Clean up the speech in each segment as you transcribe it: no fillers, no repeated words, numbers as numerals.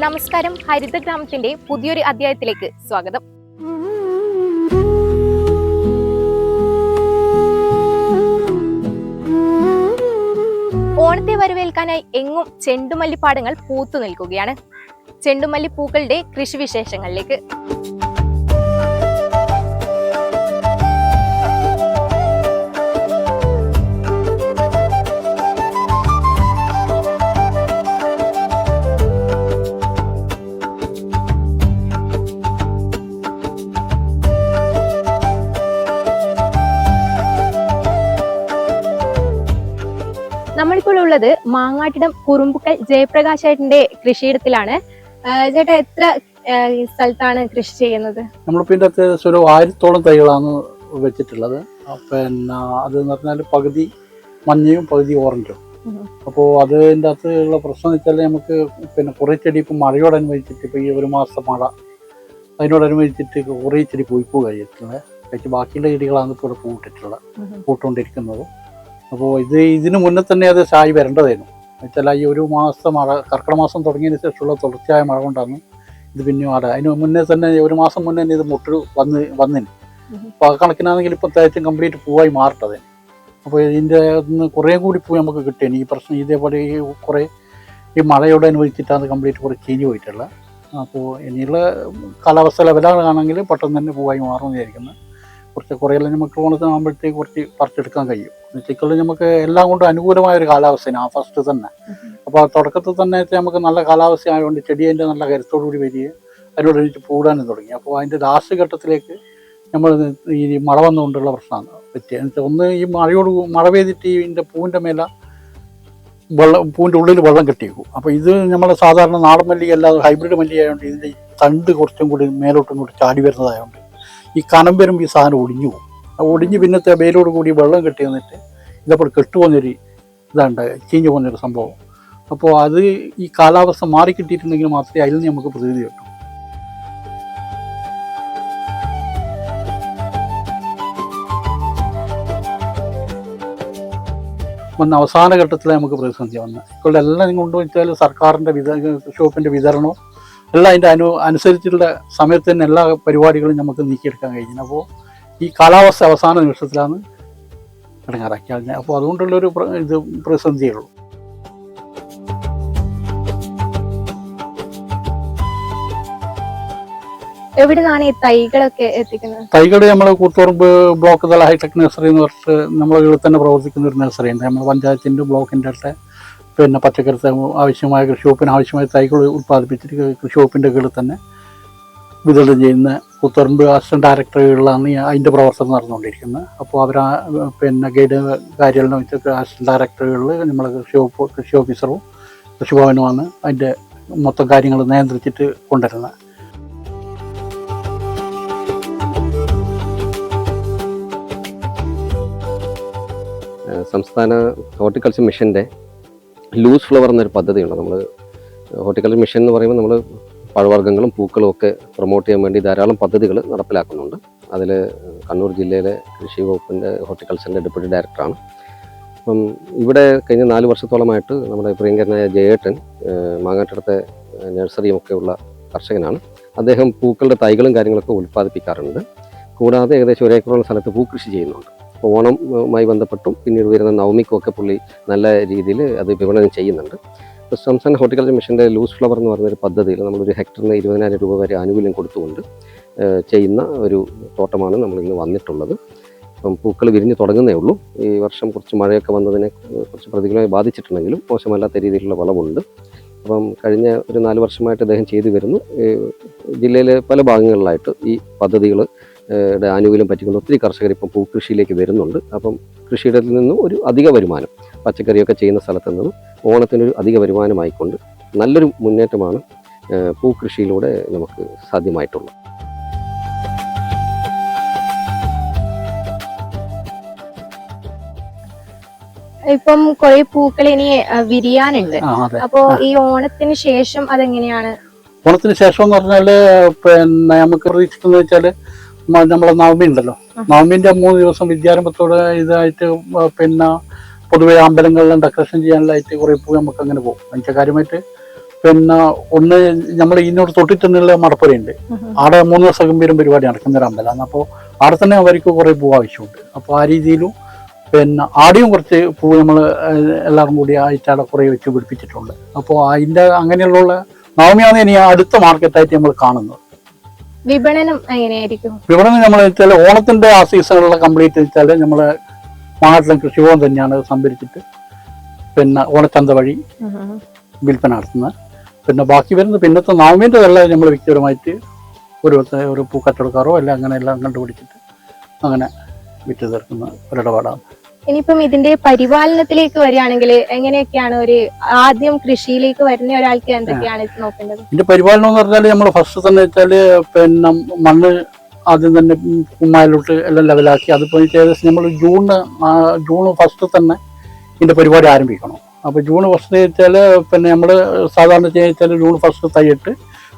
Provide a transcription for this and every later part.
നമസ്കാരം, ഹരിതഗ്രാമത്തിന്റെ പുതിയൊരു അധ്യായത്തിലേക്ക് സ്വാഗതം. ഓണത്തെ വരവേൽക്കാനായി എങ്ങും ചെണ്ടുമല്ലിപ്പാടങ്ങൾ പൂത്തു നിൽക്കുകയാണ്. ചെണ്ടുമല്ലി പൂക്കളുടെ കൃഷിവിശേഷങ്ങളിലേക്ക്. നമ്മളിപ്പോൾ ഉള്ളത് മാങ്ങാട്ടിടം കുറുമ്പുക്കൽ ജയപ്രകാശ് ഏട്ടന്റെ കൃഷിയിടത്തിലാണ്. ചേട്ടാ, എത്ര സ്ഥലത്താണ് കൃഷി ചെയ്യുന്നത്? നമ്മളിപ്പോൾ ഇതിൻ്റെ അത്യാവശ്യം ഒരു 1000-ഓളം തൈകളാണ് വെച്ചിട്ടുള്ളത്. പിന്നെ അതെന്ന് പറഞ്ഞാൽ പകുതി മഞ്ഞയും പകുതി ഓറഞ്ചും. അപ്പോൾ അതിൻ്റെ അകത്തുള്ള പ്രശ്നം എന്ന് വെച്ചാൽ നമുക്ക് പിന്നെ കുറേ ചെടി ഇപ്പം മഴയോടനുബന്ധിച്ചിട്ട് ഇപ്പോൾ ഈ ഒരു മാസത്തെ മഴ അതിനോടനുബന്ധിച്ചിട്ട് കുറേ ചെടി പോയിപ്പോ കഴിച്ചിട്ടുള്ളത്. കഴിച്ച് ബാക്കിയുള്ള ചെടികളാണ് ഇപ്പോൾ ഇവിടെ പൂട്ടുകൊണ്ടിരിക്കുന്നത്. അപ്പോൾ ഇതിന് മുന്നേ തന്നെ അത് ചായ വരേണ്ടതായിരുന്നു. എന്നുവെച്ചാൽ ഈ ഒരു മാസത്തെ മഴ കർക്കിടക മാസം തുടങ്ങിയതിന് ശേഷമുള്ള തുടർച്ചയായ മഴ കൊണ്ടാണ് ഇത് പിന്നെയും അതിന് മുന്നേ തന്നെ ഒരു മാസം മുന്നേ തന്നെ ഇത് മുട്ട് വന്നിന്. അപ്പോൾ ആ കണക്കിനാണെങ്കിൽ ഇപ്പോൾ തേച്ചും കംപ്ലീറ്റ് പൂവായി മാറട്ടത്. അപ്പോൾ ഇതിൻ്റെ നിന്ന് കുറേ കൂടി പൂ നമുക്ക് കിട്ടിയാണ്. ഈ പ്രശ്നം ഇതേപോലെ കുറേ ഈ മഴയോട് അനുഭവിച്ചിട്ടാണ് കംപ്ലീറ്റ് കുറേ ചീഞ്ഞ് പോയിട്ടുള്ളത്. അപ്പോൾ ഇനിയുള്ള കാലാവസ്ഥ ലെവലാണെങ്കിൽ പെട്ടെന്ന് തന്നെ പൂവായി മാറുമെന്ന് വിചാരിക്കുന്നത്. കുറേയെല്ലാം നമുക്ക് ഓണത്തിനാകുമ്പോഴത്തേക്ക് കുറച്ച് പറിച്ചെടുക്കാൻ കഴിയും. ചിക്കലിൽ നമുക്ക് എല്ലാം കൊണ്ടും അനുകൂലമായ ഒരു കാലാവസ്ഥയാണ് ആ ഫസ്റ്റ് തന്നെ. അപ്പോൾ ആ തുടക്കത്തിൽ തന്നെ നമുക്ക് നല്ല കാലാവസ്ഥ ആയതുകൊണ്ട് ചെടി അതിൻ്റെ നല്ല കരുത്തോടുകൂടി വരികയും അതിനോടനുസരിച്ച് പൂടാനും തുടങ്ങി. അപ്പോൾ അതിൻ്റെ ലാസ്റ്റ് ഘട്ടത്തിലേക്ക് നമ്മൾ ഈ മഴ വന്നുകൊണ്ടുള്ള പ്രശ്നമാണ് പറ്റിയത്. എന്നുവെച്ചാൽ ഒന്ന് ഈ മഴ പെയ്തിട്ട് ഇതിൻ്റെ പൂവിൻ്റെ മേലെ പൂവിൻ്റെ ഉള്ളിൽ വെള്ളം കെട്ടിയേക്കും. അപ്പോൾ ഇത് നമ്മൾ സാധാരണ നാടൻ മല്ലി അല്ലാതെ ഹൈബ്രിഡ് മല്ലി ആയതുകൊണ്ട് ഇതിൻ്റെ തണ്ട് കുറച്ചും കൂടി മേലോട്ടും കൂടി ചാടി വരുന്നതായതുകൊണ്ട് ഈ കനം വരുമ്പോൾ ഈ സാധനം ഒടിഞ്ഞു പോകും. ഒടിഞ്ഞ് പിന്നത്തെ വെയിലോട് കൂടി വെള്ളം കെട്ടി വന്നിട്ട് ഇതപ്പോൾ കെട്ടുപോകുന്നൊരു ഇതാണ്ട് ചീഞ്ഞു പോകുന്നൊരു സംഭവം. അപ്പോൾ അത് ഈ കാലാവസ്ഥ മാറിക്കിട്ടിയിട്ടുണ്ടെങ്കിൽ മാത്രമേ അതിൽ നിന്ന് നമുക്ക് പ്രതിവിധി കിട്ടൂ. അവസാന ഘട്ടത്തിൽ നമുക്ക് പ്രതിസന്ധി വന്നത് ഇപ്പോൾ എല്ലാം കൊണ്ടുവച്ചാൽ സർക്കാരിൻ്റെ ഷോപ്പിൻ്റെ വിതരണവും എല്ലാം അതിൻ്റെ അനുസരിച്ചുള്ള സമയത്ത് തന്നെ എല്ലാ പരിപാടികളും നമുക്ക് നീക്കിയെടുക്കാൻ കഴിഞ്ഞു. അപ്പോൾ ഈ കാലാവസ്ഥ അവസാന നിമിഷത്തിലാണ് ഇടങ്ങാറാക്കിയത്. അപ്പോൾ അതുകൊണ്ടുള്ളൊരു പ്രതിസന്ധിയുള്ളൂ. എവിടുന്നാണ് ഈ തൈകളൊക്കെ എത്തിക്കുന്നത്? തൈകൾ നമ്മൾ കൂത്തുപറമ്പ് ബ്ലോക്ക് തല ഹൈടെക് നഴ്സറി എന്ന് പറഞ്ഞിട്ട് നമ്മളെ തന്നെ പ്രവർത്തിക്കുന്ന ഒരു നഴ്സറി ഉണ്ട്. നമ്മൾ പഞ്ചായത്തിൻ്റെ ബ്ലോക്കിൻ്റെ അടുത്ത് പിന്നെ പച്ചക്കറി ആവശ്യമായ കൃഷിവകുപ്പിന് ആവശ്യമായ തൈകൾ ഉൽപ്പാദിപ്പിച്ചിട്ട് കൃഷിവകുപ്പിൻ്റെ കീഴിൽ തന്നെ വിതരണം ചെയ്യുന്ന കൂത്തുപറമ്പ് അസിസ്റ്റന്റ് ഡയറക്ടറുകളിലാണ് അതിൻ്റെ പ്രവർത്തനം നടന്നുകൊണ്ടിരിക്കുന്നത്. അപ്പോൾ അവർ പിന്നെ ഗൈഡ് കാര്യമെല്ലാം വെച്ച് അസിസ്റ്റന്റ് ഡയറക്ടറുകളിൽ നമ്മൾ കൃഷി ഓഫീസറും കൃഷിഭവനുമാണ് അതിൻ്റെ മൊത്തം കാര്യങ്ങൾ നിയന്ത്രിച്ചിട്ട് കൊണ്ടുവരുന്നത്. സംസ്ഥാന ഹോർട്ടിക്കൾച്ചർ മിഷൻ്റെ ലൂസ് ഫ്ലവർ എന്നൊരു പദ്ധതിയുണ്ട്. നമ്മൾ ഹോർട്ടിക്കൾച്ചർ മിഷൻ എന്ന് പറയുമ്പോൾ നമ്മൾ പഴവർഗ്ഗങ്ങളും പൂക്കളും ഒക്കെ പ്രൊമോട്ട് ചെയ്യാൻ വേണ്ടി ധാരാളം പദ്ധതികൾ നടപ്പിലാക്കുന്നുണ്ട്. അതിൽ കണ്ണൂർ ജില്ലയിലെ കൃഷി വകുപ്പിൻ്റെ ഹോർട്ടിക്കൾച്ചറിൻ്റെ ഡെപ്യൂട്ടി ഡയറക്ടറാണ്. അപ്പം ഇവിടെ കഴിഞ്ഞ 4 വർഷത്തോളമായിട്ട് നമ്മുടെ പ്രിയങ്കരനായ ജയേട്ടൻ മാങ്ങാട്ടിടത്തെ നഴ്സറിയുമൊക്കെ ഉള്ള കർഷകനാണ്. അദ്ദേഹം പൂക്കളുടെ തൈകളും കാര്യങ്ങളൊക്കെ ഉൽപ്പാദിപ്പിക്കാറുണ്ട്. കൂടാതെ ഏകദേശം 1 ഏക്കറോളം സ്ഥലത്ത് പൂക്കൃഷി ചെയ്യുന്നുണ്ട്. അപ്പോൾ ഓണവുമായി ബന്ധപ്പെട്ടും പിന്നീട് വരുന്ന നവമിക്കും ഒക്കെ പുള്ളി നല്ല രീതിയിൽ അത് വിപണനം ചെയ്യുന്നുണ്ട്. ഇപ്പോൾ സംസ്ഥാന ഹോർട്ടിക്കൾച്ചർ മിഷൻ്റെ ലൂസ് ഫ്ലവർ എന്ന് പറയുന്നൊരു പദ്ധതിയിൽ നമ്മളൊരു ഹെക്ടറിന് 20,000 രൂപ വരെ ആനുകൂല്യം കൊടുത്തുകൊണ്ട് ചെയ്യുന്ന ഒരു തോട്ടമാണ് നമ്മളിന്ന് വന്നിട്ടുള്ളത്. അപ്പം പൂക്കൾ വിരിഞ്ഞ് തുടങ്ങുന്നേ ഉള്ളൂ. ഈ വർഷം കുറച്ച് മഴയൊക്കെ വന്നതിനെ കുറച്ച് പ്രതികൂലമായി ബാധിച്ചിട്ടുണ്ടെങ്കിലും മോശമല്ലാത്ത രീതിയിലുള്ള വളവുണ്ട്. അപ്പം കഴിഞ്ഞ ഒരു 4 വർഷമായിട്ട് അദ്ദേഹം ചെയ്തു വരുന്നു. ജില്ലയിലെ പല ഭാഗങ്ങളിലായിട്ട് ഈ പദ്ധതികൾ ആനുകൂല്യം പറ്റിക്കൊണ്ട് ഒത്തിരി കർഷകർ ഇപ്പം പൂക്കൃഷിയിലേക്ക് വരുന്നുണ്ട്. അപ്പം കൃഷിയിടത്തിൽ നിന്നും ഒരു അധിക വരുമാനം, പച്ചക്കറിയൊക്കെ ചെയ്യുന്ന സ്ഥലത്ത് നിന്നും ഓണത്തിനൊരു അധിക വരുമാനമായിക്കൊണ്ട് നല്ലൊരു മുന്നേറ്റമാണ് പൂക്കൃഷിയിലൂടെ നമുക്ക് സാധ്യമായിട്ടുള്ളത്. ഇപ്പം കുറെ പൂക്കൾ ഇനി വിരിയാനുണ്ട്. അപ്പോ ഈ ഓണത്തിന് ശേഷം അതെങ്ങനെയാണ്? ഓണത്തിന് ശേഷം എന്ന് പറഞ്ഞാൽ പിന്നെ നമുക്ക് പ്രതീക്ഷിക്കുന്നത് വെച്ചാൽ നമ്മളെ നവമി ഉണ്ടല്ലോ, നവമിൻ്റെ 3 ദിവസം വിദ്യാരംഭത്തോടെ ഇതായിട്ട് പിന്നെ പൊതുവെ അമ്പലങ്ങളിലും ഡെക്കറേഷൻ ചെയ്യാനായിട്ട് കുറേ പൂ നമുക്ക് അങ്ങനെ പോകും. അതിൻ്റെ കാര്യമായിട്ട് പിന്നെ ഒന്ന് നമ്മൾ ഇതിനോട് തൊട്ടിട്ടുള്ള മടപ്പുരയുണ്ട്. അവിടെ 3 ദിവസം ഗംഭീരം പരിപാടി നടക്കുന്ന ഒരു അമ്പലമാണ്. അപ്പോൾ അവിടെ തന്നെ അവർക്ക് കുറേ പൂ ആവശ്യമുണ്ട്. അപ്പോൾ ആ രീതിയിലും പിന്നെ ആടെയും കുറച്ച് പൂ നമ്മൾ എല്ലാവരും കൂടി ആയിട്ട് അവിടെ കുറേ വെച്ച് പിടിപ്പിച്ചിട്ടുണ്ട്. അപ്പോൾ അതിൻ്റെ അങ്ങനെയുള്ള നവമിയാണ് ഇനി അടുത്ത മാർക്കറ്റായിട്ട് നമ്മൾ കാണുന്നത്. വിപണനം എങ്ങനെയായിരിക്കും? വിപണനം നമ്മൾ വെച്ചാൽ ഓണത്തിന്റെ ആ സീസണിലുള്ള കംപ്ലീറ്റ് വെച്ചാൽ നമ്മൾ നാട്ടിലെ കൃഷിഭവൻ തന്നെയാണ് സംഭരിച്ചിട്ട് പിന്നെ ഓണച്ചന്ത വഴി വിൽപ്പന നടത്തുന്നത്. പിന്നെ ബാക്കി വരുന്ന പിന്നത്തെ നവമീൻ്റെ എല്ലാം നമ്മൾ വ്യക്തിപരമായിട്ട് ഒരു പൂക്കച്ചവടക്കാരോ അല്ല അങ്ങനെ എല്ലാം കണ്ടുപിടിച്ചിട്ട് അങ്ങനെ വിറ്റ് തീർക്കുന്ന ഒരിടപാടാണ്. ഇനിയിപ്പം ഇതിന്റെ പരിപാലനത്തിലേക്ക് വരികയാണെങ്കിൽ എങ്ങനെയൊക്കെയാണ് ഒരു ആദ്യം കൃഷിയിലേക്ക് വരുന്ന ഒരാൾക്ക് എന്തൊക്കെയാണ് നോക്കേണ്ടത്? ഇതിന്റെ പരിപാലനം എന്ന് പറഞ്ഞാൽ നമ്മൾ ഫസ്റ്റ് തന്നെ വെച്ചാൽ പിന്നെ മണ്ണ് ആദ്യം തന്നെ കുമ്മായിലോട്ട് എല്ലാം ലെവലാക്കി അതിപ്പോൾ ഏകദേശം നമ്മൾ ജൂൺ ഫസ്റ്റ് തന്നെ ഇതിന്റെ പരിപാടി ആരംഭിക്കണം. അപ്പോൾ ജൂൺ ഫസ്റ്റ് വെച്ചാൽ പിന്നെ നമ്മൾ സാധാരണ വെച്ചാൽ ജൂൺ ഫസ്റ്റ് തൈയിട്ട്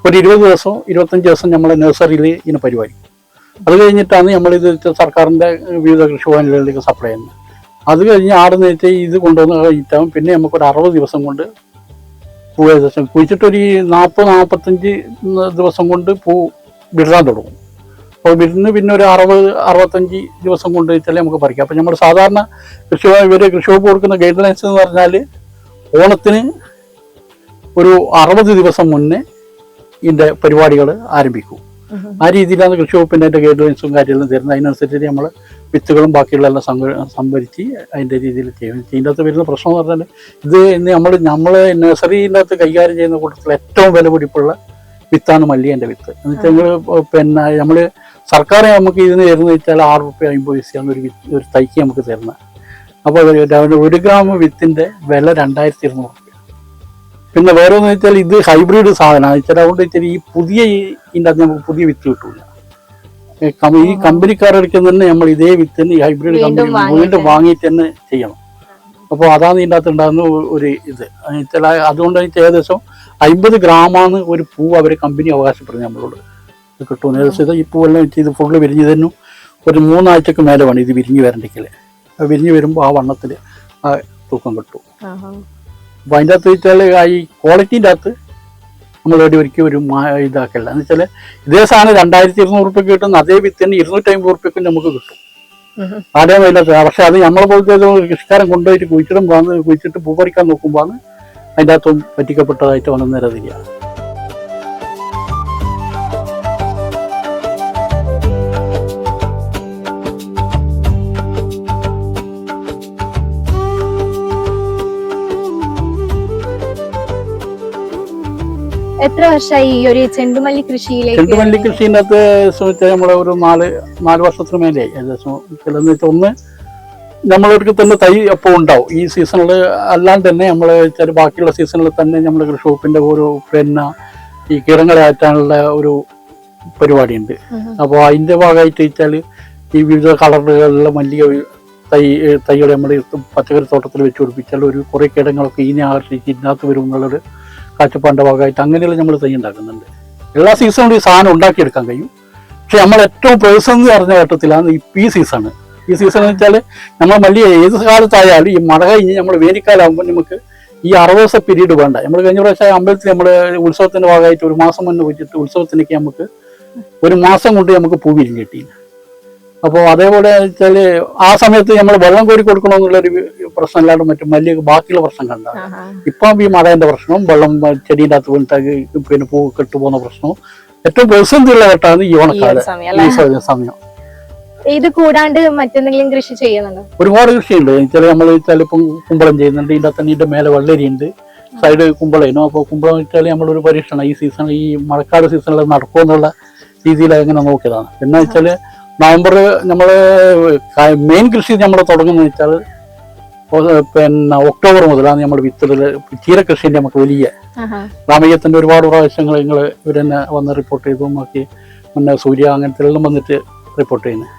ഒരു 20 ദിവസം 25 ദിവസം നമ്മൾ നഴ്സറിയിൽ ഇതിന് പരിപാടി. അത് കഴിഞ്ഞിട്ടാണ് നമ്മളിത് സർക്കാരിൻ്റെ വിവിധ കൃഷിഭവനുകളിലേക്ക് സപ്ലൈ ചെയ്യുന്നത്. അത് കഴിഞ്ഞ് ആടുന്ന് വെച്ചാൽ ഇത് കൊണ്ടുവന്ന് കഴിഞ്ഞിട്ടാകും പിന്നെ നമുക്കൊരു 60 ദിവസം കൊണ്ട് പൂ ഏകദേശം കുഴിച്ചിട്ടൊരു 40-45 ദിവസം കൊണ്ട് പൂ വിടാൻ തുടങ്ങും. അപ്പോൾ വിരുന്ന് പിന്നെ ഒരു 60-65 ദിവസം കൊണ്ട് വെച്ചാൽ നമുക്ക് പറിക്കാം. അപ്പം നമ്മൾ സാധാരണ കൃഷി വകുപ്പ് കൊടുക്കുന്ന ഗൈഡ് ലൈൻസ് എന്ന് പറഞ്ഞാൽ ഓണത്തിന് ഒരു 60 ദിവസം മുന്നേ ഇതിൻ്റെ പരിപാടികൾ ആരംഭിക്കും. ആ രീതിയിലാണ് കൃഷി വകുപ്പിൻ്റെ അതിൻ്റെ ഗൈഡ് ലൈൻസും കാര്യങ്ങളും തരുന്നത്. അതിനനുസരിച്ച് നമ്മൾ വിത്തുകളും ബാക്കിയുള്ള എല്ലാം സംഭരിച്ച് അതിൻ്റെ രീതിയിൽ ചെയ്യും. ഇതിൻ്റെ അകത്ത് വരുന്ന പ്രശ്നം എന്ന് പറഞ്ഞാൽ ഇത് നമ്മൾ നഴ്സറിൻ്റെ അകത്ത് കൈകാര്യം ചെയ്യുന്ന കൂട്ടത്തിൽ ഏറ്റവും വില പിടിപ്പുള്ള വിത്താണ് മല്ലികേൻ്റെ വിത്ത്. എന്ന് വെച്ചാൽ പിന്നെ നമ്മൾ സർക്കാർ നമുക്ക് ഇതിന് തരുന്നത് വെച്ചാൽ 6 രൂപ 50 പൈസയാണ് ഒരു തൈക്ക് നമുക്ക് തരുന്നത്. അപ്പോൾ 1 ഗ്രാം വിത്തിൻ്റെ വില 2200 രൂപ. പിന്നെ വേറെ ഒന്ന് വെച്ചാൽ ഇത് ഹൈബ്രിഡ് സാധനമാണ് വെച്ചാൽ അതുകൊണ്ട് വെച്ചാൽ ഇതിൻ്റെ അകത്ത് നമുക്ക് പുതിയ വിത്ത് കിട്ടില്ല. ഈ കമ്പനിക്കാരെടുക്കുന്ന തന്നെ നമ്മൾ ഇതേ വിത്ത് തന്നെ ഈ ഹൈബ്രിഡ് കമ്പനി വീണ്ടും വാങ്ങിയിട്ട് തന്നെ ചെയ്യണം. അപ്പോൾ അതാണ് ഇതിൻ്റെ അകത്ത് ഉണ്ടാകുന്ന ഒരു ഇത് വെച്ചാൽ അതുകൊണ്ട് ഏകദേശം 50 ഗ്രാമാണ് ഒരു പൂ അവർ കമ്പനി അവകാശപ്പെടുന്നത് നമ്മളോട് കിട്ടും. ഏകദേശം ഈ പൂവെല്ലാം വെച്ച് ഇത് ഫുള്ള് വിരിഞ്ഞ് തന്നെ ഒരു 3 ആഴ്ചക്ക് മേലെ വേണം ഇത് വിരിഞ്ഞ് വരണ്ടെങ്കിൽ. വിരിഞ്ഞ് വരുമ്പോൾ ആ വണ്ണത്തിൽ ആ തൂക്കം കിട്ടും. അപ്പോൾ അതിൻ്റെ അകത്ത് വെച്ചാൽ ഈ ക്വാളിറ്റീൻ്റെ അകത്ത് നമ്മൾ ഒരിക്കലും ഒരു ഇതാക്കല്ല. എന്ന് വെച്ചാൽ ഇതേ സാധനം 2200 രൂപയ്ക്ക് കിട്ടുന്ന അതേ വിത്തിന് 250 രൂപയ്ക്കും നമുക്ക് കിട്ടും. ആദ്യം ഇല്ലാത്ത പക്ഷെ അത് നമ്മളെ പോലത്തെ കൃഷിക്കാരൻ കൊണ്ടുപോയിട്ട് കുഴിച്ചിട്ട് പൂ പറിക്കാൻ നോക്കുമ്പോഴാണ് അതിൻ്റെ അകത്തും പറ്റിക്കപ്പെട്ടതായിട്ട് വന്നു നിരതില്ല. എത്ര വർഷമായി ഈ ഒരു ചെണ്ടുമല്ലി കൃഷിയിലേക്ക്? ചെണ്ടുമല്ലി കൃഷിൻ്റെ അകത്ത് ശ്രമിച്ചാൽ നമ്മളെ ഒരു 4 വർഷത്തിന് മേലെയായി ഏകദേശം. ചിലന്ന് വെച്ചാൽ ഒന്ന് നമ്മളവർക്ക് തന്നെ തൈ എപ്പോൾ ഉണ്ടാവും ഈ സീസണിൽ. അല്ലാണ്ട് തന്നെ നമ്മൾ വെച്ചാൽ ബാക്കിയുള്ള സീസണിൽ തന്നെ നമ്മൾ കൃഷി വകുപ്പിൻ്റെ ഒരു പിന്നെ ഈ കീടങ്ങളെ ആറ്റാനുള്ള ഒരു പരിപാടിയുണ്ട്. അപ്പോൾ അതിൻ്റെ ഭാഗമായിട്ട് വെച്ചാൽ ഈ വിവിധ കളറുകളിലുള്ള മല്ലിക തൈകൾ നമ്മൾ പച്ചക്കറി തോട്ടത്തിൽ വെച്ച് പിടിപ്പിച്ചാൽ ഒരു കുറേ കീടങ്ങളൊക്കെ ഇതിനെ ആകർഷിച്ച് ഇതിനകത്ത് വരും എന്നുള്ളൊരു കാഴ്ചപ്പാടിൻ്റെ ഭാഗമായിട്ട് അങ്ങനെയുള്ള നമ്മൾ തൈ ഉണ്ടാക്കുന്നുണ്ട്. എല്ലാ സീസണിലും ഈ സാധനം ഉണ്ടാക്കിയെടുക്കാൻ കഴിയും. പക്ഷെ നമ്മൾ ഏറ്റവും പേഴ്സൺ പറഞ്ഞ ഘട്ടത്തിലാണ് ഈ സീസൺ. ഈ സീസൺ എന്ന് വെച്ചാൽ നമ്മൾ മല്ലി ഏത് കാലത്തായാലും ഈ മഴ കഴിഞ്ഞ് നമ്മൾ വേനൽക്കാലാകുമ്പോൾ നമുക്ക് ഈ 60 ദിവസം പീരീഡ് വേണ്ട. നമ്മൾ കഴിഞ്ഞ പ്രാവശ്യം അമ്പലത്തിൽ നമ്മൾ ഉത്സവത്തിൻ്റെ ഭാഗമായിട്ട് 1 മാസം മുന്നേ വെച്ചിട്ട് ഉത്സവത്തിനൊക്കെ നമുക്ക് 1 മാസം കൊണ്ട് നമുക്ക് പൂ വിരിഞ്ഞ് കിട്ടി. അപ്പോൾ അതേപോലെ വെച്ചാൽ ആ സമയത്ത് നമ്മൾ വെള്ളം കോരി കൊടുക്കണമെന്നുള്ളൊരു പ്രശ്നം അല്ലാണ്ട് മറ്റും വലിയ ബാക്കിയുള്ള പ്രശ്നം കണ്ട. ഇപ്പം ഈ മഴേൻ്റെ പ്രശ്നവും വെള്ളം ചെടീൻ്റെ അകത്ത് വീണിട്ട് പിന്നെ പൂ കെട്ടുപോകുന്ന പ്രശ്നവും ഏറ്റവും പ്രതിസന്ധിയുള്ള ഘട്ടമാണ് ഈ ഓണക്കാലം ഈ സമയം. ഇത് കൂടാണ്ട് മറ്റെന്തെങ്കിലും കൃഷി ചെയ്യുന്നുണ്ടോ? ഒരുപാട് കൃഷിയുണ്ട്. ചില നമ്മൾ ചിലപ്പം കുമ്പളം ചെയ്യുന്നുണ്ട്. ഇതിൻ്റെ അകത്ത് ഇതിൻ്റെ മേലെ വെള്ളരിയുണ്ട്, സൈഡ് കുമ്പളേനു. അപ്പോൾ കുമ്പളം വെച്ചാൽ നമ്മളൊരു പരീക്ഷണം ഈ സീസൺ ഈ മഴക്കാല സീസണിൽ നടക്കുമെന്നുള്ള രീതിയിൽ അങ്ങനെ നോക്കിയതാണ്. പിന്നെ വെച്ചാൽ നവംബർ നമ്മൾ മെയിൻ കൃഷി നമ്മൾ തുടങ്ങുന്നത് വെച്ചാൽ പിന്നെ ഒക്ടോബർ മുതലാണ് നമ്മൾ വിത്തിടൽ. ചീരകൃഷിൻ്റെ നമുക്ക് വലിയ രാമയ്യത്തിൻ്റെ ഒരുപാട് പ്രാവശ്യങ്ങൾ നിങ്ങൾ ഇവർ തന്നെ വന്ന് റിപ്പോർട്ട് ചെയ്തു നോക്കി. പിന്നെ സൂര്യ അങ്ങനത്തെ എല്ലാം വന്നിട്ട് റിപ്പോർട്ട് ചെയ്യുന്നത്.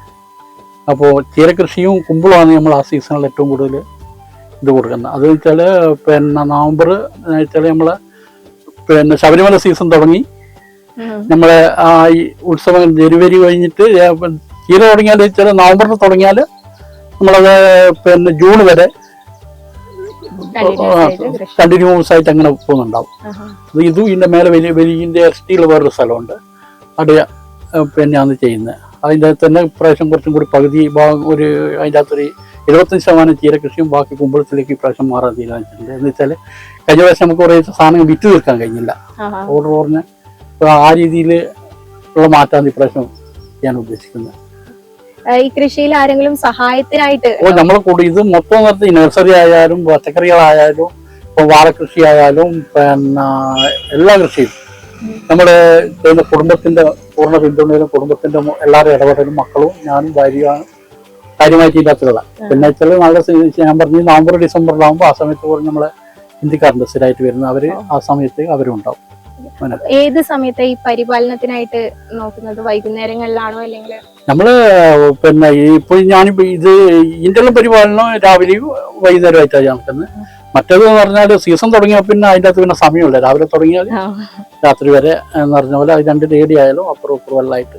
അപ്പോൾ ചീരകൃഷിയും കുമ്പളമാണ് നമ്മൾ ആ സീസണിൽ ഏറ്റവും കൂടുതൽ ഇത് കൊടുക്കുന്നത്. അത് വെച്ചാൽ പിന്നെ നവംബർ വെച്ചാൽ നമ്മൾ പിന്നെ ശബരിമല സീസൺ തുടങ്ങി നമ്മളെ ഈ ഉത്സവം ജനുവരി കഴിഞ്ഞിട്ട് ചീര തുടങ്ങിയാൽ വെച്ചാൽ നവംബറിൽ തുടങ്ങിയാൽ നമ്മളത് പിന്നെ ജൂൺ വരെ കണ്ടിന്യൂസ് ആയിട്ട് അങ്ങനെ പോകുന്നുണ്ടാവും. ഇതും ഇതിന്റെ മേലെ ഇതിന്റെ ഇരട്ടിയിൽ വേറൊരു സ്ഥലമുണ്ട്, അവിടെ പിന്നെയാണ് ചെയ്യുന്നത്. അതിൻ്റെ അകത്ത് തന്നെ ഇപ്രാവശ്യം കുറച്ചും കൂടി പകുതി ഭാഗം അതിൻ്റെ അകത്തൊരു 75% ചീരകൃഷിയും ബാക്കി കുമ്പളത്തിലേക്ക് ഇപ്രാവശ്യം മാറാൻ തീരുമാനിച്ചിട്ടുണ്ട്. എന്ന് വെച്ചാൽ കഴിഞ്ഞ പ്രാവശ്യം നമുക്ക് കുറേ സാധനങ്ങൾ വിറ്റ് തീർക്കാൻ കഴിഞ്ഞില്ല, ഓർഡർ പറഞ്ഞ്. ആ രീതിയിൽ ഉള്ള മാറ്റാണ് ഇപ്രാവശ്യം ഞാൻ ഉദ്ദേശിക്കുന്നത്. ഈ കൃഷിയിൽ ആരെങ്കിലും സഹായത്തിനായിട്ട് നമ്മളെ കൂടി ഇത് മൊത്തം നിർത്തി നഴ്സറി ആയാലും പച്ചക്കറികളായാലും ഇപ്പൊ വാഴകൃഷി ആയാലും പിന്നെ എല്ലാ കൃഷിയും നമ്മുടെ കുടുംബത്തിന്റെ പൂർണ്ണ പിന്തുണയിലും കുടുംബത്തിന്റെ എല്ലാവരും ഇടപെടലും മക്കളും ഞാനും ഭാര്യയാണ് കാര്യമായിട്ട് ഇല്ലാത്തതുള്ള. പിന്നെ ചില നല്ല ഞാൻ പറഞ്ഞു നവംബർ ഡിസംബറിലാകുമ്പോൾ ആ സമയത്ത് നമ്മളെ ഹിന്ദിക്കാരുണ്ട് സ്ഥിരമായിട്ട് വരുന്ന അവര്, ആ സമയത്ത് അവരും ഉണ്ടാവും. ഏത് സമയത്ത് ഈ പരിപാലനത്തിനായിട്ട് നോക്കുന്നത്? വൈകുന്നേരങ്ങളിലാണോ അല്ലെങ്കിൽ നമ്മള് പിന്നെ ഇപ്പൊ ഞാനിപ്പോ ഇതിന്റെ പരിപാലനം രാവിലെയും വൈകുന്നേരമായിട്ടാണ് നടക്കുന്നത്. മറ്റേതെന്ന് പറഞ്ഞാൽ സീസൺ തുടങ്ങിയാൽ പിന്നെ അതിൻ്റെ അകത്ത് പിന്നെ സമയമില്ല, രാവിലെ തുടങ്ങിയാൽ രാത്രി വരെ എന്ന് പറഞ്ഞ പോലെ അത് രണ്ട് ഡേഡി ആയാലും അപ്പുറം ഇപ്പുറമെല്ലാമായിട്ട്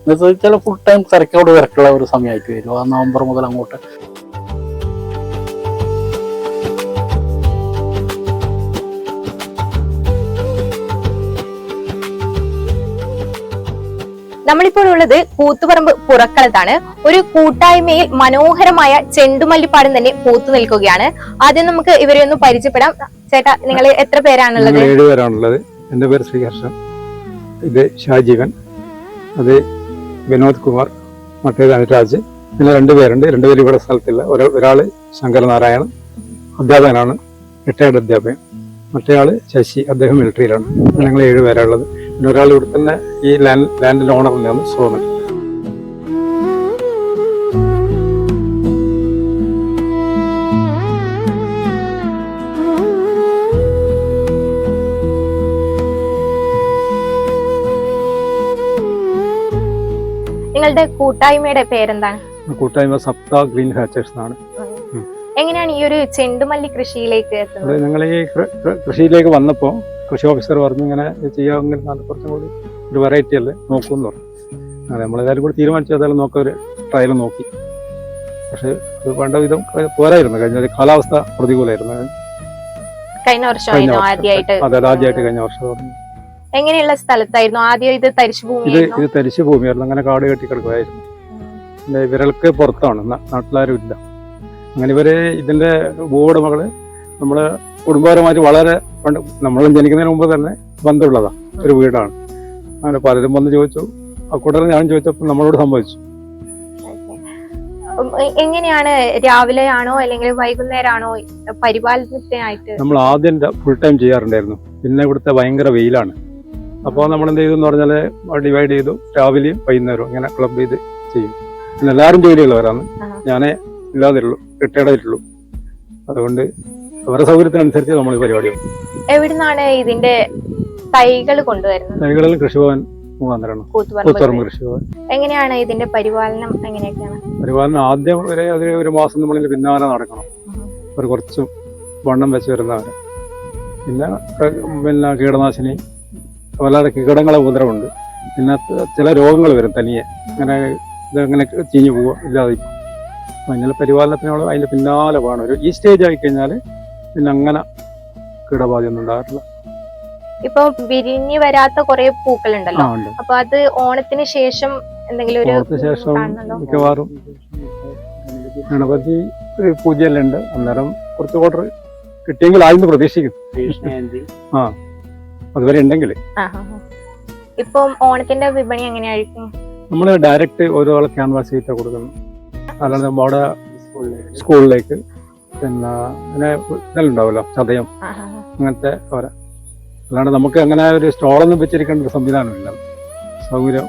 എന്നുവെച്ചാൽ ചില ഫുൾ ടൈം തിരക്കുള്ള ഒരു സമയമായിട്ട് വരും ആ നവംബർ മുതൽ അങ്ങോട്ട്. നമ്മളിപ്പോൾ ഉള്ളത് കൂത്തുപറമ്പ് പുറക്കളത്താണ്. ഒരു കൂട്ടായ്മയിൽ മനോഹരമായ ചെണ്ടുമല്ലിപ്പാടം തന്നെ പൂത്തു നിൽക്കുകയാണ്. ആദ്യം നമുക്ക് ഇവരെ ഒന്ന് പരിചയപ്പെടാം. ചേട്ടാ, നിങ്ങൾ എത്ര പേരാണുള്ളത്? 7 പേരാണുള്ളത്. എൻ്റെ പേര് ശ്രീഹർഷൻ, ഇത് ഷാജീവൻ, അത് വിനോദ് കുമാർ, മറ്റേത് അനുരാജ്. പിന്നെ 2 പേരുണ്ട്. 2 പേര് ഇവിടെ സ്ഥലത്തില്ല. ഒരാള് ശങ്കരനാരായണൻ, അധ്യാപകനാണ്, റിട്ടയർഡ് അധ്യാപകൻ. മറ്റേയാള് ശശി, അദ്ദേഹം മിലിറ്ററിയിലാണ്. ഞങ്ങൾ 7 പേരാണുള്ളത്. പിന്നെ ഒരാൾ ഇവിടെ തന്നെ ഈ ലാൻഡിന്റെ ഓണർ തന്നെയാണ്, സോമൻ. നിങ്ങളുടെ കൂട്ടായ്മയുടെ പേരെന്താണ്? കൂട്ടായ്മ സപ്ത ഗ്രീൻ ഹാച്ചേഴ്സ് എന്നാണ്. എങ്ങനെയാണ് ഈ ഒരു ചെണ്ടുമല്ലി കൃഷിയിലേക്ക് എത്തുന്നത്? ഞങ്ങൾ ഈ കൃഷിയിലേക്ക് വന്നപ്പോൾ കൃഷി ഓഫീസർ പറഞ്ഞു ഇങ്ങനെ ചെയ്യാമെങ്കിൽ കുറച്ചും കൂടി ഒരു വെറൈറ്റി അല്ലേ നോക്കുമെന്ന് പറഞ്ഞു. അതെ, നമ്മളേതായാലും കൂടി തീരുമാനിച്ചു. ഏതായാലും ഒരു ട്രയൽ നോക്കി. പക്ഷെ അത് വേണ്ട വിധം പോരായിരുന്നു. കഴിഞ്ഞ കാലാവസ്ഥ പ്രതികൂലമായിരുന്നു. കഴിഞ്ഞ വർഷം ആദ്യമായിട്ട് കഴിഞ്ഞ വർഷം പറഞ്ഞു. എങ്ങനെയുള്ള സ്ഥലത്തായിരുന്നു ആദ്യം? ഇത് തരിശുഭൂമി? ഇത് തരിശുഭൂമിയായിരുന്നു. അങ്ങനെ കാട് കെട്ടി കിടക്കുമായിരുന്നു. വിരൽക്ക് പുറത്താണ്, നാട്ടിലാരും ഇല്ല. അങ്ങനെ ഇവര് ഇതിന്റെ ഭൂവുടമകള് നമ്മള് കുടുംബപരമായിട്ട് വളരെ നമ്മളും ജനിക്കുന്നതിന് മുമ്പ് തന്നെ ബന്ധമുള്ളതാണ്. ഒരു വീടാണ്. അങ്ങനെ പലരും വന്ന് ചോദിച്ചു. അക്കൂട്ടത്തിൽ ഞാൻ ചോദിച്ചപ്പോൾ നമ്മളോട് സംഭവിച്ചു. എങ്ങനെയാണ്, രാവിലെ ആണോ അല്ലെങ്കിൽ വൈകുന്നേരമാണോ പരിപാലനത്തിനായിട്ട്? നമ്മൾ ആദ്യം ഫുൾ ടൈം ചെയ്യാറുണ്ടായിരുന്നു. പിന്നെ ഇവിടുത്തെ ഭയങ്കര വെയിലാണ്. അപ്പോൾ നമ്മൾ എന്ത് ചെയ്തു എന്ന് പറഞ്ഞാൽ ഡിവൈഡ് ചെയ്തു. രാവിലെയും വൈകുന്നേരവും ഇങ്ങനെ ക്ലബ് ചെയ്ത് ചെയ്യും. പിന്നെ എല്ലാവരും ജോലിയുള്ളവരാണ്. ഞാനേ ഇല്ലാതിരുള്ളൂ, റിട്ടയർഡ് ആയിട്ടുള്ളൂ. അതുകൊണ്ട് അവരുടെ സൗകര്യത്തിനനുസരിച്ച് നമ്മൾ ഈ പരിപാടി. എവിടുന്നാണ് ഇതിന്റെ തൈകൾ കൊണ്ടുവരുന്നത്? തൈകളെല്ലാം കൃഷിഭവൻ മുഖാന്തരമാണ്, കൂത്തുപറമ്പ് കൃഷിഭവൻ. എങ്ങനെയാണ് ഇതിന്റെ പരിപാലനം? എങ്ങനെയൊക്കെയാണ് പരിപാലനം? ആദ്യം ഒരു മാസം നമ്മളിൽ പിന്നാലെ നടക്കണം. ഒരു കുറച്ച് വണ്ണം വെച്ച് വരുന്നവരെ. പിന്നെ കീടനാശിനി, വല്ലാതെ കീടങ്ങളെ ഉപദ്രവമുണ്ട്. പിന്നെ ചില രോഗങ്ങൾ വരും തനിയെ. ഇതങ്ങനെ ചീഞ്ഞു പോവുക, ഇല്ലാതെ. അങ്ങനെ പരിപാലനത്തിനോട് അതിന്റെ പിന്നാലെ വേണം. ഈ സ്റ്റേജ് ആയി കഴിഞ്ഞാൽ പിന്നെ അങ്ങനെ കീടബാധയൊന്നും ഉണ്ടാകാറില്ല. ഇപ്പൊ വിരിഞ്ഞു വരാത്ത കുറെ പൂക്കളുണ്ടല്ലോ, അപ്പൊ അത് ഓണത്തിന് ശേഷം എന്തെങ്കിലും ശേഷം മിക്കവാറും ഗണപതി പൂജയെല്ലാം ഉണ്ട്. അന്നേരം കുറച്ച് ഓർഡർ കിട്ടിയെങ്കിൽ ആയിരുന്നു പ്രതീക്ഷിക്കും. അതുവരെ ഉണ്ടെങ്കിൽ. ഇപ്പം ഓണത്തിന്റെ വിപണി എങ്ങനെയായിരിക്കും? നമ്മള് ഡയറക്റ്റ് ഓരോ ക്യാൻവാസ് ചെയ്തിട്ട് കൊടുക്കുന്നു. അല്ലാതെ നമ്മുടെ സ്കൂളിലേക്ക് പിന്നെ അങ്ങനെ ഇതെല്ലാം ഉണ്ടാവുമല്ലോ, ചതയം, അങ്ങനത്തെ ഓരോ. അല്ലാണ്ട് നമുക്ക് അങ്ങനെ ഒരു സ്റ്റോളൊന്നും വെച്ചിരിക്കേണ്ട ഒരു സംവിധാനമില്ല. സൗകര്യം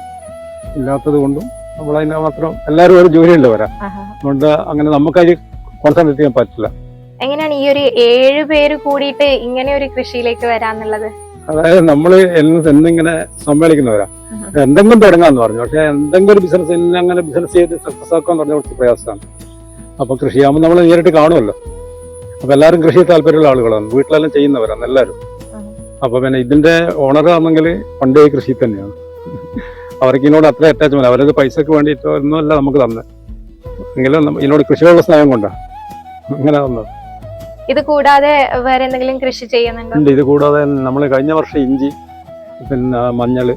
ഇല്ലാത്തത് കൊണ്ടും നമ്മളതിനെ മാത്രം എല്ലാവരും ഒരു ജോലിയുണ്ട് വരാം. അതുകൊണ്ട് അങ്ങനെ നമുക്കതിൽ കോൺസെൻട്രേറ്റ് ചെയ്യാൻ പറ്റില്ല. എങ്ങനെയാണ് ഈ ഒരു 7 പേര് കൂടിയിട്ട് ഇങ്ങനെ ഒരു കൃഷിയിലേക്ക് വരാന്നുള്ളത്? അതായത് നമ്മള് എന്നിങ്ങനെ സമ്മേളിക്കുന്നവരാ. എന്തെങ്കിലും തുടങ്ങാന്ന് പറഞ്ഞു. പക്ഷെ എന്തെങ്കിലും ഒരു ബിസിനസ് അങ്ങനെ ബിസിനസ് ചെയ്ത് സക്സസ് ആക്കാന്ന് പറഞ്ഞ കുറച്ച് പ്രയാസമാണ്. അപ്പൊ കൃഷിയാകുമ്പോൾ നമ്മൾ നേരിട്ട് കാണുമല്ലോ. അപ്പൊ എല്ലാവരും കൃഷി താല്പര്യമുള്ള ആളുകളാണ്, വീട്ടിലെല്ലാം ചെയ്യുന്നവരാണ് എല്ലാവരും. അപ്പൊ പിന്നെ ഇതിന്റെ ഓണർ ആണെങ്കിൽ പണ്ടേ കൃഷി തന്നെയാണ്. അവർക്ക് ഇതിനോട് അത്ര അറ്റാച്ച്മെന്റ്, അവരത് പൈസക്ക് വേണ്ടിയിട്ടോ ഒന്നുമല്ല നമുക്ക് തന്നെ. എങ്കിലും ഇതിനോട് കൃഷിയോടുള്ള സ്നേഹം കൊണ്ടാണ് അങ്ങനെ വന്നത്. ഇത് കൂടാതെ വേറെ എന്തെങ്കിലും കൃഷി ചെയ്യുന്നുണ്ടോ? ഉണ്ട്. ഇത് കൂടാതെ നമ്മൾ കഴിഞ്ഞ വർഷം ഇഞ്ചി, പിന്നെ മഞ്ഞൾ,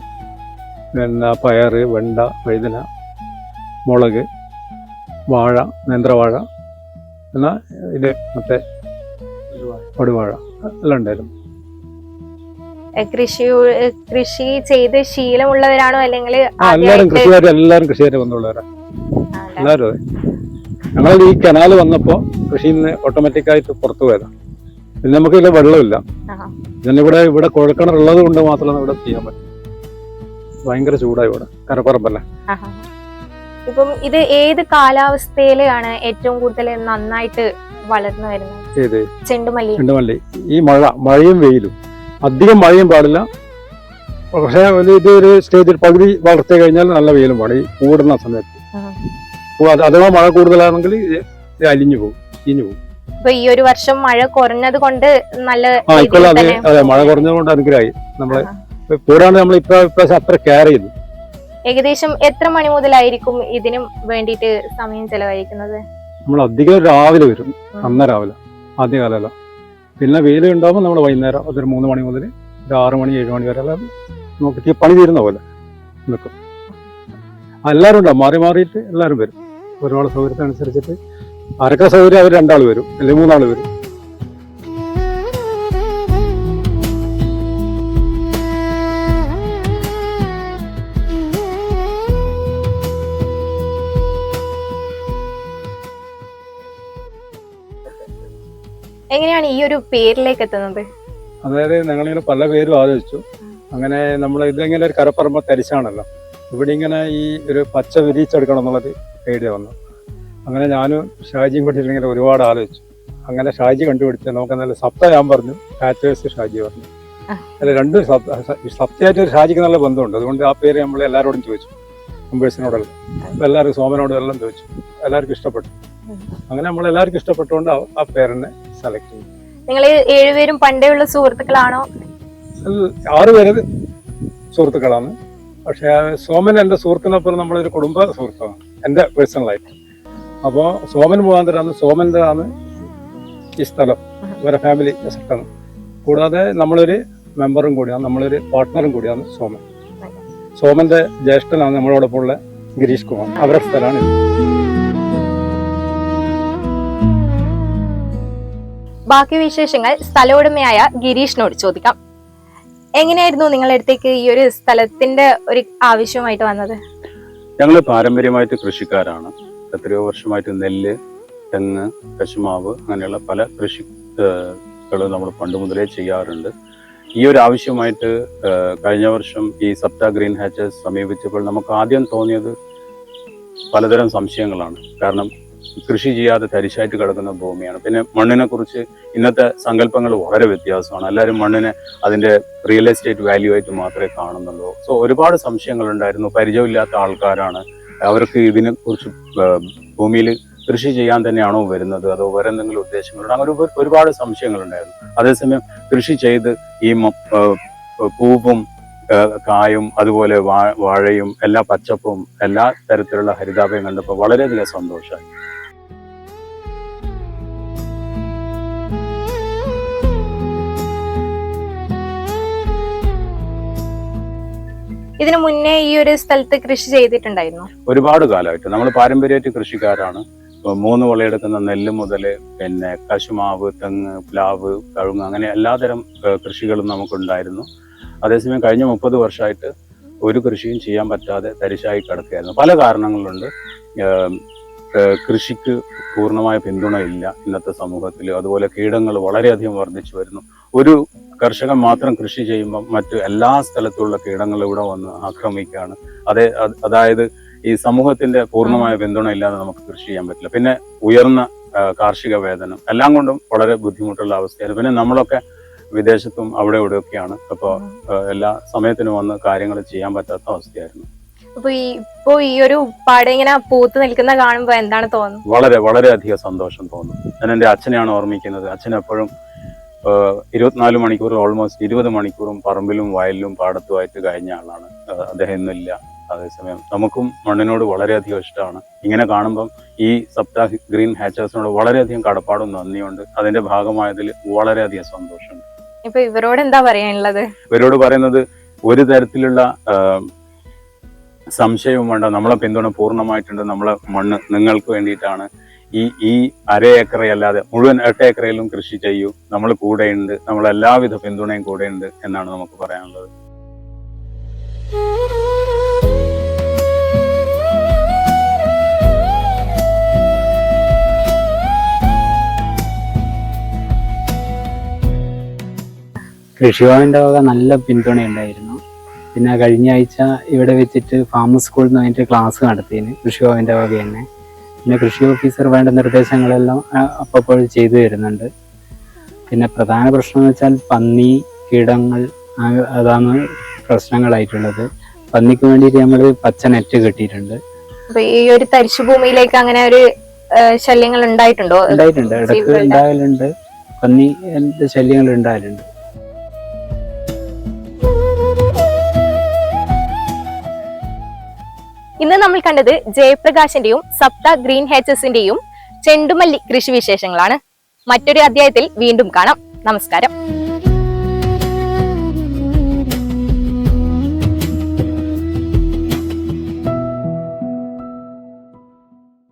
പിന്നെ പയറ്, വെണ്ട, വഴുതന, മുളക്, വാഴ, നേന്ത്രവാഴ, പിന്നെ ഇത് മറ്റേ പടുവാഴ എല്ലാം ഉണ്ടായിരുന്നു. കൃഷി ചെയ്ത് ശീലമുള്ളവരാണോ അല്ലെങ്കിൽ എല്ലാവരും കൃഷിക്കാർ വന്നുള്ളവരാ എല്ലാവരും. അതെ, ഞങ്ങൾ ഈ കനാല് വന്നപ്പോ കൃഷിയിൽ നിന്ന് ഓട്ടോമാറ്റിക്കായിട്ട് പുറത്തു പോയതാണ്. പിന്നെ നമുക്ക് ഇതിൽ വെള്ളമില്ല. ഇവിടെ കുഴൽക്കിണർ ഉള്ളത് കൊണ്ട് മാത്രമേ ഇവിടെ ചെയ്യാൻ പറ്റും. ഭയങ്കര ചൂടായി ഇവിടെ, കരപ്പറമ്പല്ല. ഇപ്പം ഇത് ഏത് കാലാവസ്ഥയിലാണ് ഏറ്റവും കൂടുതൽ നന്നായിട്ട് വളർന്നു വരുന്നത്? ഏത്? ചെണ്ടുമല്ലി. ഈ മഴയും വെയിലും, അധികം മഴയും പാടില്ല. പക്ഷെ ഇത് ഒരു സ്റ്റേജിൽ പകുതി വളർച്ച കഴിഞ്ഞാൽ നല്ല വെയിലും പാടില്ല. ഈ കൂടുന്ന സമയത്ത് അഥവാ മഴ കൂടുതലാണെങ്കിൽ അലിഞ്ഞു പോകും, ചീഞ്ഞു പോകും. ഇപ്പൊ ഈ ഒരു വർഷം മഴ കുറഞ്ഞത് കൊണ്ട് നല്ല അതെ, മഴ കുറഞ്ഞത് കൊണ്ട് അനുഗ്രഹമായി. നമ്മള് കൂടാണ്ട് നമ്മൾ ഇപ്രാവശ്യം അത്ര കെയർ ചെയ്തു. ഏകദേശം എത്ര മണി മുതലായിരിക്കും ഇതിനും വേണ്ടിയിട്ട് സമയം ചെലവഴിക്കുന്നത്? നമ്മൾ അധികം രാവിലെ വരും, രാവിലെ ആദ്യകാലമല്ല. പിന്നെ വെയിൽ ഉണ്ടാകുമ്പോൾ നമ്മൾ വൈകുന്നേരം അതൊരു 3 മണി മുതൽ ഒരു 6 മണി 7 മണി വരെ നമുക്ക് പണി തീരുന്ന പോലെ നിൽക്കും. എല്ലാവരും ഉണ്ടാവും, മാറിയിട്ട് എല്ലാവരും വരും. ഒരുപാട് സൗകര്യത്തിനനുസരിച്ചിട്ട് ആരൊക്കെ സൗകര്യം അവർ 2 ആൾ വരും അല്ലെങ്കിൽ 3 ആൾ വരും. എങ്ങനെയാണ് ഈ ഒരു പേരിലേക്ക് എത്തുന്നത്? അതായത് ഞങ്ങളിങ്ങനെ പല പേരും ആലോചിച്ചു. അങ്ങനെ നമ്മൾ ഇതിങ്ങനെ ഒരു കരപ്പറമ്പ തരിശാണല്ലോ, ഇവിടെ ഇങ്ങനെ ഈ ഒരു പച്ച വിരിച്ചെടുക്കണം എന്നുള്ളൊരു ഐഡിയ വന്നു. അങ്ങനെ ഞാനും ഷാജിയും കൂടി ഇങ്ങനെ ഒരുപാട് ആലോചിച്ചു. അങ്ങനെ ഷാജി കണ്ടുപിടിച്ച് നമുക്ക് നല്ല സപ്ത ഞാൻ പറഞ്ഞു, പാറ്റേഴ്സ് ഷാജി പറഞ്ഞു. അല്ല, രണ്ടും സപ്തയായിട്ട് ഒരു ഷാജിക്ക് നല്ല ബന്ധമുണ്ട്. അതുകൊണ്ട് ആ പേര് നമ്മൾ എല്ലാവരോടും ചോദിച്ചു, മെമ്പേഴ്സിനോടെല്ലാം. അപ്പം എല്ലാവരും സോമനോടും എല്ലാം ചോദിച്ചു, എല്ലാവർക്കും ഇഷ്ടപ്പെട്ടു. അങ്ങനെ നമ്മൾ എല്ലാവർക്കും ഇഷ്ടപ്പെട്ടുകൊണ്ട് ആ പേരിനെ സെലക്ട് ചെയ്തു. നിങ്ങൾ 7 പേരും പണ്ടേ ഉള്ള സുഹൃത്തുക്കളാണോ? 6 പേര് സുഹൃത്തുക്കളാണ്. പക്ഷെ സോമൻ എൻ്റെ സുഹൃത്തിനൊപ്പം നമ്മളൊരു കുടുംബ സുഹൃത്താണ്, എൻ്റെ പേഴ്സണലായിട്ട്. അപ്പോൾ സോമൻ മുഖാന്തരാണ്, സോമൻ്റെ ആണ് ഈ സ്ഥലം, ഇവരെ ഫാമിലി സെറ്റാണ്. കൂടാതെ നമ്മളൊരു മെമ്പറും കൂടിയാണ്, നമ്മളൊരു പാർട്ട്ണറും കൂടിയാണ് സോമൻ. സോമന്റെ ജ്യേഷ്ഠനാണ് നമ്മളോടൊപ്പം ഉള്ള ഗിരീഷ് കുമാർ, അവരുടെ സ്ഥലമാണ് ഇത്. ബാക്കി വിശേഷങ്ങൾ സ്ഥലോടമയായ ഗിരീഷിനോട് ചോദിക്കാം. എങ്ങനെയായിരുന്നു നിങ്ങളുടെ അടുത്തേക്ക് ഈ ഒരു സ്ഥലത്തിന്റെ ഒരു ആവശ്യമായിട്ട് വന്നത്? ഞങ്ങൾ പാരമ്പര്യമായിട്ട് കൃഷിക്കാരാണ്. എത്രയോ വർഷമായിട്ട് നെല്ല്, തെങ്ങ്, കശുമാവ് അങ്ങനെയുള്ള പല കൃഷികൾ നമ്മൾ പണ്ട് മുതലേ ചെയ്യാറുണ്ട്. ഈ ഒരു ആവശ്യമായിട്ട് കഴിഞ്ഞ വർഷം ഈ സപ്ത ഗ്രീൻ ഹാച്ചസ് സമീപിച്ചപ്പോൾ നമുക്ക് ആദ്യം തോന്നിയത് പലതരം സംശയങ്ങളാണ്. കാരണം കൃഷി ചെയ്യാതെ തരിശായിട്ട് കിടക്കുന്ന ഭൂമിയാണ്. പിന്നെ മണ്ണിനെ കുറിച്ച് ഇന്നത്തെ സങ്കല്പങ്ങൾ വളരെ വ്യത്യാസമാണ്. എല്ലാവരും മണ്ണിനെ അതിൻ്റെ റിയൽ എസ്റ്റേറ്റ് വാല്യൂ ആയിട്ട് മാത്രമേ കാണുന്നുള്ളൂ. സോ ഒരുപാട് സംശയങ്ങളുണ്ടായിരുന്നു. പരിചയമില്ലാത്ത ആൾക്കാരാണ്, അവർക്ക് ഇതിനെ കുറിച്ച് ഭൂമിയിൽ കൃഷി ചെയ്യാൻ തന്നെയാണോ വരുന്നത്, അതോ വേറെ എന്തെങ്കിലും ഉദ്ദേശങ്ങളുണ്ട്, അങ്ങനെ ഒരുപാട് സംശയങ്ങളുണ്ടായിരുന്നു. അതേസമയം കൃഷി ചെയ്ത് ഈ പൂവും കായും അതുപോലെ വാഴയും എല്ലാ പച്ചപ്പും എല്ലാ തരത്തിലുള്ള ഹരിതാപയും കണ്ടപ്പോൾ വളരെയധികം സന്തോഷമായി. ഇതിനു മുന്നേ ഈ ഒരു സ്ഥലത്ത് കൃഷി ചെയ്തിട്ടുണ്ടായിരുന്നു? ഒരുപാട് കാലമായിട്ട് നമ്മൾ പാരമ്പര്യമായിട്ട് കൃഷിക്കാരാണ്. 3 വിളയെടുക്കുന്ന നെല്ല് മുതൽ പിന്നെ കശുമാവ്, തെങ്ങ്, പ്ലാവ്, കഴുങ്ങ് അങ്ങനെ എല്ലാതരം കൃഷികളും നമുക്കുണ്ടായിരുന്നു. അതേസമയം കഴിഞ്ഞ 30 വർഷമായിട്ട് ഒരു കൃഷിയും ചെയ്യാൻ പറ്റാതെ തരിശായി കിടക്കുകയായിരുന്നു. പല കാരണങ്ങളുണ്ട്. കൃഷിക്ക് പൂർണ്ണമായ പിന്തുണയില്ല ഇന്നത്തെ സമൂഹത്തിൽ. അതുപോലെ കീടങ്ങൾ വളരെയധികം വർദ്ധിച്ചു വരുന്നു. ഒരു കർഷകൻ മാത്രം കൃഷി ചെയ്യുമ്പോൾ മറ്റ് എല്ലാ സ്ഥലത്തുള്ള കീടങ്ങൾ ഇവിടെ വന്ന് ആക്രമിക്കുകയാണ്. അതായത് ഈ സമൂഹത്തിന്റെ പൂർണ്ണമായ പിന്തുണ ഇല്ലാതെ നമുക്ക് കൃഷി ചെയ്യാൻ പറ്റില്ല. പിന്നെ ഉയർന്ന കാർഷിക വേതനം എല്ലാം കൊണ്ടും വളരെ ബുദ്ധിമുട്ടുള്ള അവസ്ഥയാണ്. പിന്നെ നമ്മളൊക്കെ വിദേശത്തും അവിടെ ഇവിടെയൊക്കെയാണ്. അപ്പോൾ എല്ലാ സമയത്തിനും വന്ന് കാര്യങ്ങൾ ചെയ്യാൻ പറ്റാത്ത അവസ്ഥയായിരുന്നു. ഇപ്പോ ഈ ഒരു പാടം ഇങ്ങനെ പൂത്ത് നിൽക്കുന്ന കാണുമ്പോ എന്താണ് തോന്നുന്നത്? വളരെ വളരെയധികം സന്തോഷം തോന്നും. ഞാൻ എൻ്റെ അച്ഛനെയാണ് ഓർമ്മിക്കുന്നത്. അച്ഛൻ എപ്പോഴും 24 മണിക്കൂർ ഓൾമോസ്റ്റ് 20 മണിക്കൂറും പറമ്പിലും വയലിലും പാടത്തുമായിട്ട് കഴിഞ്ഞ ആളാണ്. അദ്ദേഹം ഇന്നില്ല. അതേസമയം നമുക്കും മണ്ണിനോട് വളരെയധികം ഇഷ്ടമാണ്. ഇങ്ങനെ കാണുമ്പം ഈ സപ്താഹ് ഗ്രീൻ ഹാച്ചേഴ്സിനോട് വളരെയധികം കടപ്പാടും നന്ദിയുണ്ട്. അതിന്റെ ഭാഗമായതിൽ വളരെയധികം സന്തോഷമുണ്ട്. ഇപ്പൊ ഇവരോട് എന്താ പറയാനുള്ളത്? ഇവരോട് പറയുന്നത് ഒരു തരത്തിലുള്ള സംശയവും വേണ്ട, നമ്മളെ പിന്തുണ പൂർണ്ണമായിട്ടുണ്ട്. നമ്മളെ മണ്ണ് നിങ്ങൾക്ക് വേണ്ടിയിട്ടാണ്. ഈ അര ഏക്കറയല്ലാതെ മുഴുവൻ 8 ഏക്കറയിലും കൃഷി ചെയ്യൂ, നമ്മൾ കൂടെയുണ്ട്, നമ്മളെല്ലാവിധ പിന്തുണയും കൂടെയുണ്ട് എന്നാണ് നമുക്ക് പറയാനുള്ളത്. കൃഷിഭവന്റെ വക നല്ല പിന്തുണയുണ്ടായിരുന്നു. പിന്നെ കഴിഞ്ഞ ആഴ്ച ഇവിടെ വെച്ചിട്ട് ഫാം സ്കൂളിൽ നിന്ന് വേണ്ടിയിട്ട് ക്ലാസ് നടത്തിയതിന് കൃഷിഭവന്റെ വക തന്നെ. പിന്നെ കൃഷി ഓഫീസർ വേണ്ട നിർദ്ദേശങ്ങളെല്ലാം അപ്പോൾ ചെയ്തു തരുന്നുണ്ട്. പിന്നെ പ്രധാന പ്രശ്നം എന്ന് വെച്ചാൽ പന്നി, കീടങ്ങൾ, അതാണ് പ്രശ്നങ്ങളായിട്ടുള്ളത്. പന്നിക്ക് വേണ്ടിയിട്ട് നമ്മൾ പച്ച നെറ്റ് കെട്ടിയിട്ടുണ്ട്. അപ്പൊ ഈ ഒരു തരിശുഭൂമിയിലേക്ക് അങ്ങനെ ഒരു ശല്യങ്ങൾ ഉണ്ടായിട്ടുണ്ടോ? ഉണ്ടായിട്ടുണ്ട്, ഇടയ്ക്ക് ഉണ്ടാകലുണ്ട്. പന്നി ശല്യങ്ങൾ ഉണ്ടാകലുണ്ട്. ഇന്ന് നമ്മൾ കണ്ടത് ജയപ്രകാശിന്റെയും സപ്ത ഗ്രീൻ ഹാച്ചസിന്റെയും ചെണ്ടുമല്ലി കൃഷി വിശേഷങ്ങളാണ്. മറ്റൊരു അധ്യായത്തിൽ വീണ്ടും കാണാം. നമസ്കാരം.